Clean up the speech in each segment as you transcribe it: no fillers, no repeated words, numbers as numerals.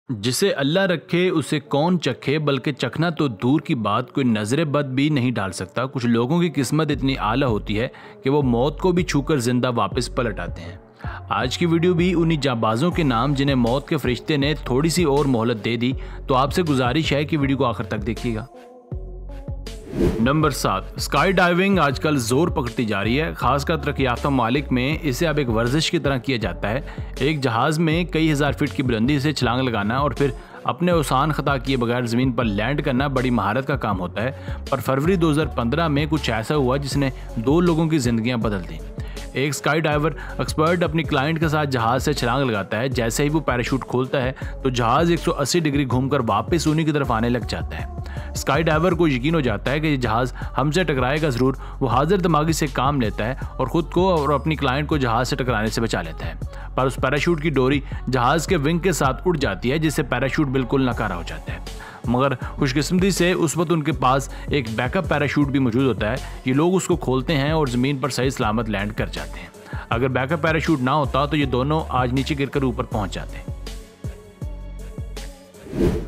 जिसे अल्लाह रखे उसे कौन चखे, बल्कि चखना तो दूर की बात कोई नजरे बद भी नहीं डाल सकता। कुछ लोगों की किस्मत इतनी आला होती है कि वो मौत को भी छूकर जिंदा वापस पलट आते हैं। आज की वीडियो भी उन्हीं जाबाजों के नाम जिन्हें मौत के फरिश्ते ने थोड़ी सी और मोहलत दे दी। तो आपसे गुजारिश है कि वीडियो को आखिर तक देखिएगा। नंबर 7, स्काई डाइविंग आजकल जोर पकड़ती जा रही है। खासकर तरक्की याफ्ता ममालिक में इसे अब एक वर्जिश की तरह किया जाता है। एक जहाज में कई हजार फीट की बुलंदी से छलांग लगाना और फिर अपने औसान खता किए बगैर जमीन पर लैंड करना बड़ी महारत का काम होता है। पर फरवरी 2015 में कुछ ऐसा हुआ जिसने 2 लोगों की जिंदगियां बदल दी। एक स्काई डाइवर एक्सपर्ट अपनी क्लाइंट के साथ जहाज से छलांग लगाता है। जैसे ही वो पैराशूट खोलता है तो जहाज 180 डिग्री घूमकर वापस उन्हीं की तरफ आने लग जाता है। स्काई डाइवर को यकीन हो जाता है कि ये जहाज हमसे टकराएगा जरूर। वो हाजिर दिमागी से काम लेता है और खुद को और अपनी क्लाइंट को जहाज से टकराने से बचा लेता है। पर उस पैराशूट की डोरी जहाज के विंग के साथ उड़ जाती है, जिससे पैराशूट बिल्कुल नकारा हो जाता है। मगर खुशकिस्मती से उस वक्त उनके पास एक बैकअप पैराशूट भी मौजूद होता है। ये लोग उसको खोलते हैं और ज़मीन पर सही सलामत लैंड कर जाते हैं। अगर बैकअप पैराशूट ना होता तो ये दोनों आज नीचे गिरकर ऊपर पहुंच जाते।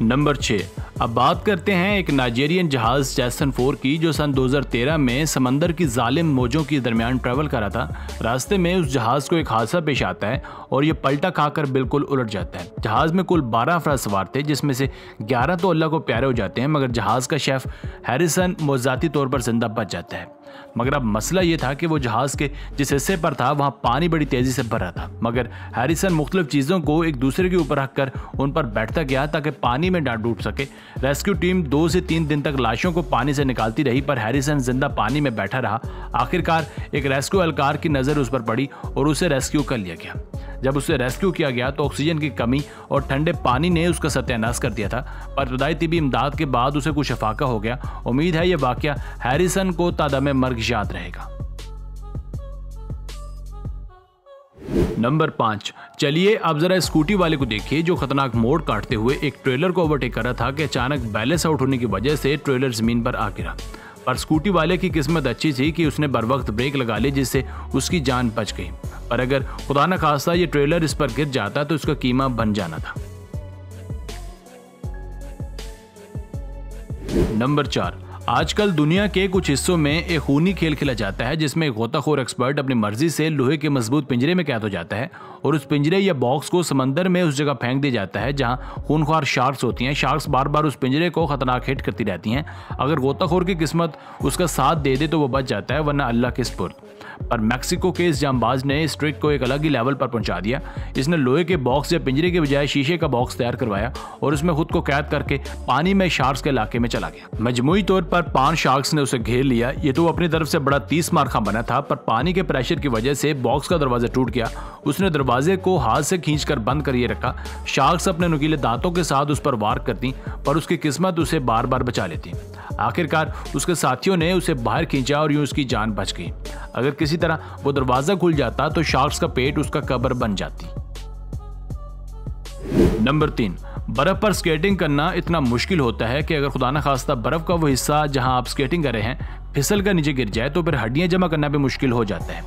नंबर 6, अब बात करते हैं एक नाइजीरियन जहाज जैसन 4 की, जो सन 2013 में समंदर की जालिम मौजों के दरमियान ट्रैवल कर रहा था। रास्ते में उस जहाज को एक हादसा पेश आता है और ये पलटा खाकर बिल्कुल उलट जाता है। जहाज में कुल 12 अफराद सवार थे, जिसमें से 11 तो अल्लाह को प्यारे हो जाते हैं, मगर जहाज का शेफ हैरिसन मौजाती तौर पर जिंदा बच जाता है। मगर अब मसला ये था कि वो जहाज के जिस हिस्से पर था वहाँ पानी बड़ी तेजी से भर रहा था। मगर हैरिसन मुख्तलिफ चीज़ों को एक दूसरे के ऊपर रखकर उन पर बैठता गया ताकि पानी में ना डूब सके। रेस्क्यू टीम 2 से 3 दिन तक लाशों को पानी से निकालती रही, पर हैरिसन जिंदा पानी में बैठा रहा। आखिरकार एक रेस्क्यू एहलकार की नज़र उस पर पड़ी और उसे रेस्क्यू कर लिया गया। जब उसे रेस्क्यू किया गया तो ऑक्सीजन की कमी और ठंडे पानी ने उसका सत्यानाश कर दिया था, पर इब्तदाई तिबी इमदाद के बाद उसे कुछ शफाका हो गया। उम्मीद है यह वाकया हैरिसन को तादमे मर्ग याद रहेगा। नंबर 5, चलिए अब जरा स्कूटी वाले को देखिए जो खतरनाक मोड़ काटते हुए एक ट्रेलर को ओवरटेक कर रहा था कि अचानक बैलेंस आउट होने की वजह से ट्रेलर जमीन पर आ गिरा। पर स्कूटी वाले की किस्मत अच्छी थी कि उसने बर वक्त ब्रेक लगा ली, जिससे उसकी जान बच गई। पर अगर खुदा न खास्ता ये ट्रेलर इस पर गिर जाता तो उसका कीमा बन जाना था। नंबर 4, आजकल दुनिया के कुछ हिस्सों में एक खूनी खेल खेला जाता है जिसमें एक गोताखोर एक्सपर्ट अपनी मर्जी से लोहे के मजबूत पिंजरे में कैद हो जाता है और उस पिंजरे या बॉक्स को समंदर में उस जगह फेंक दिया जाता है जहां खूनख्वार शार्क्स होती हैं। शार्क्स बार बार उस पिंजरे को खतरनाक हिट करती रहती हैं। अगर गोताखोर की किस्मत उसका साथ दे दे तो वो बच जाता है, वरना अल्लाह के सुपुर्द। पर मैक्सिको के इस जांबाज ने इस ट्रिक को एक अलग ही लेवल पर पहुंचा दिया। इसने लोहे के बॉक्स या पिंजरे के बजाय शीशे का बॉक्स तैयार करवाया और उसमें खुद को कैद करके पानी में शार्क्स के इलाके में चला गया। मजमूई तौर पर 5 शार्क्स ने उसे घेर लिया। ये तो अपनी तरफ से बड़ा 30 मार खा बना था, पर पानी के प्रेशर की वजह से बॉक्स का दरवाजा टूट गया। उसने दरवाजे को हाथ से खींचकर बंद करिए रखा। शार्क्स अपने नुकीले दांतों के साथ उस पर वार करती, पर उसकी किस्मत उसे बार बार बचा लेती। आखिरकार उसके साथियों ने उसे बाहर खींचा और यूं उसकी जान बच गई। अगर किसी तरह वो दरवाजा खुल जाता तो शार्क्स का पेट उसका कब्र बन जाती। नंबर 3, बर्फ पर स्केटिंग करना इतना मुश्किल होता है कि अगर खुदा न खास्ता बर्फ का वो हिस्सा जहां आप स्केटिंग कर रहे हैं फिसल कर नीचे गिर जाए तो फिर हड्डियां जमा करना भी मुश्किल हो जाता है।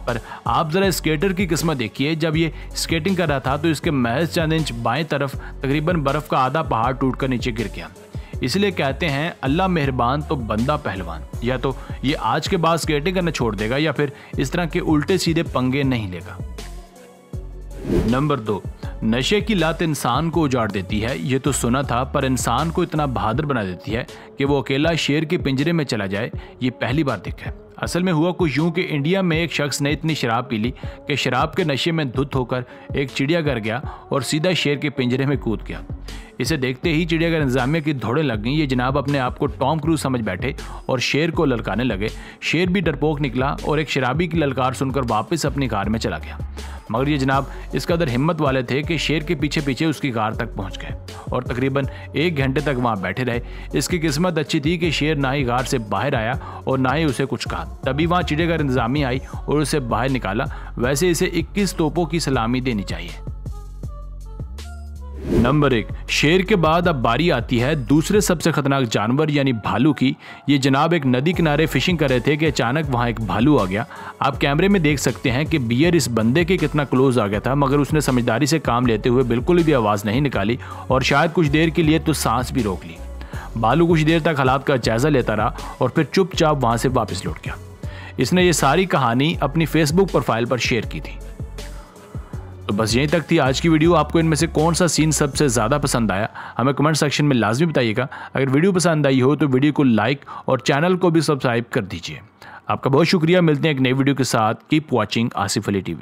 पर आप जरा स्केटर की किस्मत देखिए। जब ये स्केटिंग कर रहा था तो इसके महज चंद इंच बाएं तरफ तकरीबन बर्फ का आधा पहाड़ टूटकर नीचे गिर गया। इसलिए कहते हैं अल्लाह मेहरबान तो बंदा पहलवान। या तो ये आज के बाद स्केटिंग करना छोड़ देगा या फिर इस तरह के उल्टे सीधे पंगे नहीं लेगा। नंबर 2, नशे की लत इंसान को उजाड़ देती है। ये तो सुना था, पर इंसान को इतना बहादुर बना देती है कि वो अकेला शेर के पिंजरे में चला जाए, ये पहली बार देखा है। असल में हुआ कुछ यूं कि इंडिया में एक शख्स ने इतनी शराब पी ली कि शराब के नशे में धुत होकर एक चिड़ियाघर गया और सीधा शेर के पिंजरे में कूद गया। इसे देखते ही चिड़ियाघर इंतजामिया की धौड़ें लग गईं। ये जनाब अपने आप को टॉम क्रूज समझ बैठे और शेर को ललकाने लगे। शेर भी डरपोक निकला और एक शराबी की ललकार सुनकर वापस अपनी कार में चला गया। मगर ये जनाब इस कदर हिम्मत वाले थे कि शेर के पीछे पीछे उसकी कार तक पहुंच गए और तकरीबन 1 घंटे तक वहां बैठे रहे। इसकी किस्मत अच्छी थी कि शेर ना ही कार से बाहर आया और ना ही उसे कुछ कहा। तभी वहां चिड़ियाघर इंतजामिया आई और उसे बाहर निकाला। वैसे इसे 21 तोपों की सलामी देनी चाहिए। नंबर 1, शेर के बाद अब बारी आती है दूसरे सबसे खतरनाक जानवर यानी भालू की। ये जनाब एक नदी किनारे फिशिंग कर रहे थे कि अचानक वहां एक भालू आ गया। आप कैमरे में देख सकते हैं कि बियर इस बंदे के कितना क्लोज आ गया था, मगर उसने समझदारी से काम लेते हुए बिल्कुल भी आवाज़ नहीं निकाली और शायद कुछ देर के लिए तो सांस भी रोक ली। भालू कुछ देर तक हालात का जायजा लेता रहा और फिर चुपचाप वहां से वापस लौट गया। इसने ये सारी कहानी अपनी फेसबुक प्रोफाइल पर शेयर की थी। तो बस यहीं तक थी आज की वीडियो। आपको इनमें से कौन सा सीन सबसे ज़्यादा पसंद आया हमें कमेंट सेक्शन में लाजमी बताइएगा। अगर वीडियो पसंद आई हो तो वीडियो को लाइक और चैनल को भी सब्सक्राइब कर दीजिए। आपका बहुत शुक्रिया। मिलते हैं एक नई वीडियो के साथ। Keep watching Asif Ali TV.